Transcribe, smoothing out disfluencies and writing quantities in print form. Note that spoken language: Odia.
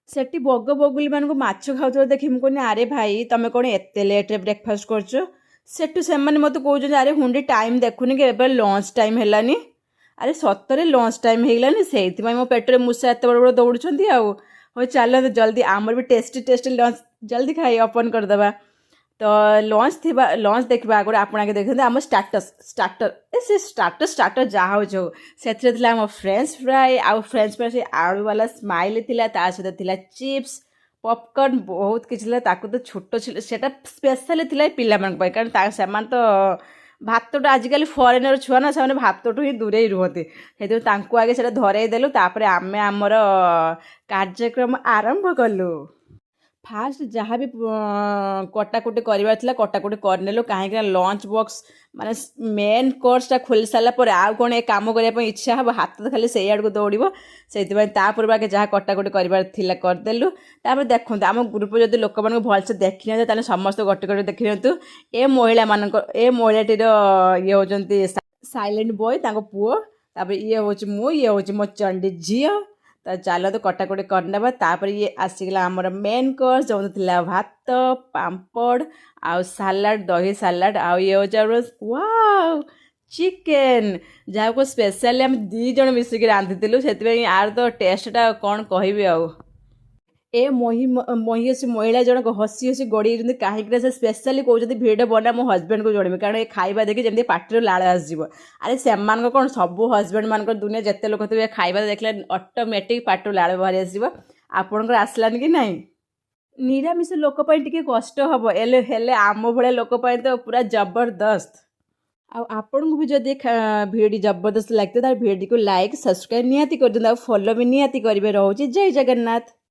ସେଠି ବଗ ବଗୁଲି ମାନଙ୍କୁ ମାଛ ଖାଉଥିବା ଦେଖି ମୁଁ କହିଲି ଆରେ ଭାଇ ତମେ କ'ଣ ଏତେ ଲେଟ୍ରେ ବ୍ରେକଫାଷ୍ଟ କରୁଛ। ସେଠୁ ସେମାନେ ମୋତେ କହୁଛନ୍ତି ଆରେ ହୁଣ୍ଡି ଟାଇମ୍ ଦେଖୁନି କି ଏବେ ଲଞ୍ଚ ଟାଇମ୍ ହେଲାନି। ଆରେ ସତରେ ଲଞ୍ଚ ଟାଇମ୍ ହେଇଗଲାନି ସେଇଥିପାଇଁ ମୋ ପେଟରେ ମୂଷା ଏତେ ବଡ଼ ବଡ଼ ଦୌଡ଼ୁଛନ୍ତି ଆଉ। ହଉ ଚାଲନ୍ତୁ ଜଲ୍ଦି ଆମର ବି ଟେଷ୍ଟି ଟେଷ୍ଟି ଲଞ୍ଚ ଜଲ୍ଦି ଖାଇ ଓପନ୍ କରିଦେବା। ତ ଲଞ୍ଚ ଦେଖିବା ଆଗରୁ ଆପଣ ଆଗେ ଦେଖନ୍ତୁ ଆମ ଷ୍ଟାର୍ଟର ଯାହା ହେଉଛି ହଉ ସେଥିରେ ଥିଲା ଆମ ଫ୍ରେଞ୍ଚ ଫ୍ରାଏ ଆଉ ଫ୍ରେଞ୍ଚ ଫ୍ରାଏ ସେ ଆଳୁ ବାଲା ସ୍ମାଇଲି ଥିଲା ତା ସହିତ ଥିଲା ଚିପ୍ସ ପପକର୍ନ ବହୁତ କିଛି ଥିଲା ତାକୁ ତ ଛୋଟ ସେଟା ସ୍ପେଶାଲି ଥିଲା ଏ ପିଲାମାନଙ୍କ ପାଇଁ କାରଣ ସେମାନେ ତ ଭାତଟା ଆଜିକାଲି ଫରେନର ଛୁଆ ନା ସେମାନେ ଭାତଠୁ ହିଁ ଦୂରେଇ ରୁହନ୍ତି ସେଥିପାଇଁ ତାଙ୍କୁ ଆଗେ ସେଇଟା ଧରେଇ ଦେଲୁ ତାପରେ ଆମେ ଆମର କାର୍ଯ୍ୟକ୍ରମ ଆରମ୍ଭ କଲୁ। ଫାଷ୍ଟ ଯାହା ବି କଟାକୁଟି କରିବାର ଥିଲା କଟାକୁଟି କରିନେଲୁ କାହିଁକିନା ଲଞ୍ଚ ବକ୍ସ ମାନେ ମେନ୍ କୋର୍ସଟା ଖୋଲି ସାରିଲା ପରେ ଆଉ କ'ଣ ଏ କାମ କରିବା ପାଇଁ ଇଚ୍ଛା ହେବ ହାତ ତ ଖାଲି ସେଇ ଆଡ଼କୁ ଦୌଡ଼ିବ ସେଇଥିପାଇଁ ତାପରେ ଆଗେ ଯାହା କଟାକୁଟି କରିବାର ଥିଲା କରିଦେଲୁ। ତାପରେ ଦେଖନ୍ତୁ ଆମ ଗ୍ରୁପରେ ଯଦି ଲୋକମାନଙ୍କୁ ଭଲସେ ଦେଖିନିଅନ୍ତେ ତାହେଲେ ସମସ୍ତେ ଗୋଟେ ଗୋଟେ ଦେଖିନିଅନ୍ତୁ ଏ ମହିଳାଟିର ଇଏ ହେଉଛନ୍ତି ସାଇଲେଣ୍ଟ ବୟ ତାଙ୍କ ପୁଅ ତାପରେ ଇଏ ହେଉଛି ମୁଁ ଇଏ ହେଉଛି ମୋ ଚଣ୍ଡୀ ଝିଅ। ତ ଚାଲନ୍ତୁ କଟାକଟି କରିନେବା ତାପରେ ଇଏ ଆସିଗଲା ଆମର ମେନ୍ କୋର୍ସ ଯେଉଁଠି ଥିଲା ଭାତ ପାମ୍ପଡ଼ ଆଉ ସାଲାଡ଼ ଦହି ସାଲାଡ଼ ଆଉ ଇଏ ହେଉଛି ଆମର ୱାଓ ଚିକେନ୍ ଯାହାକୁ ସ୍ପେଶାଲି ଆମେ 2 ଜଣ ମିଶିକି ରାନ୍ଧିଥିଲୁ ସେଥିପାଇଁ ଆର ତ ଟେଷ୍ଟଟା କ'ଣ କହିବି ଆଉ। ମହିଷୀ ମହିଳା ଜଣକ ହସି ହସି ଗଡ଼ିଯାଇଛନ୍ତି କାହିଁକିନା ସେ ସ୍ପେଶାଲି କହୁଛନ୍ତି ଭିଡ଼ିଓ ବନା ମୋ ହଜବେଣ୍ଡକୁ ଜଣେଇବେ କାରଣ ଏ ଖାଇବା ଦେଖି ଯେମିତି ପାଟିରୁ ଲାଳ ଆସିଯିବ। ଆରେ ସେମାନଙ୍କ କ'ଣ ସବୁ ହଜବେଣ୍ଡମାନଙ୍କର ଦୁନିଆ ଯେତେ ଲୋକ ଥିବେ ଖାଇବା ଦେଖିଲେ ଅଟୋମେଟିକ୍ ପାଟିରୁ ଲାଳ ବାହାରି ଆସିବ। ଆପଣଙ୍କର ଆସିଲାନି କି ନାହିଁ? ନିରାମିଷ ଲୋକ ପାଇଁ ଟିକେ କଷ୍ଟ ହେବ ହେଲେ ଆମ ଭଳିଆ ଲୋକ ପାଇଁ ତ ପୁରା ଜବରଦସ୍ତ। ଆଉ ଆପଣଙ୍କୁ ବି ଯଦି ଭିଡ଼ିଓ ଜବରଦସ୍ତ ଲାଗିଥାଏ ତାହେଲେ ଭିଡ଼ିଓକୁ ଲାଇକ୍ ସବସ୍କ୍ରାଇବ୍ ନିହାତି କରିଦିଅନ୍ତୁ ଆଉ ଫଲୋ ବି ନିହାତି କରିବେ। ରହୁଛି ଜୟ ଜଗନ୍ନାଥ।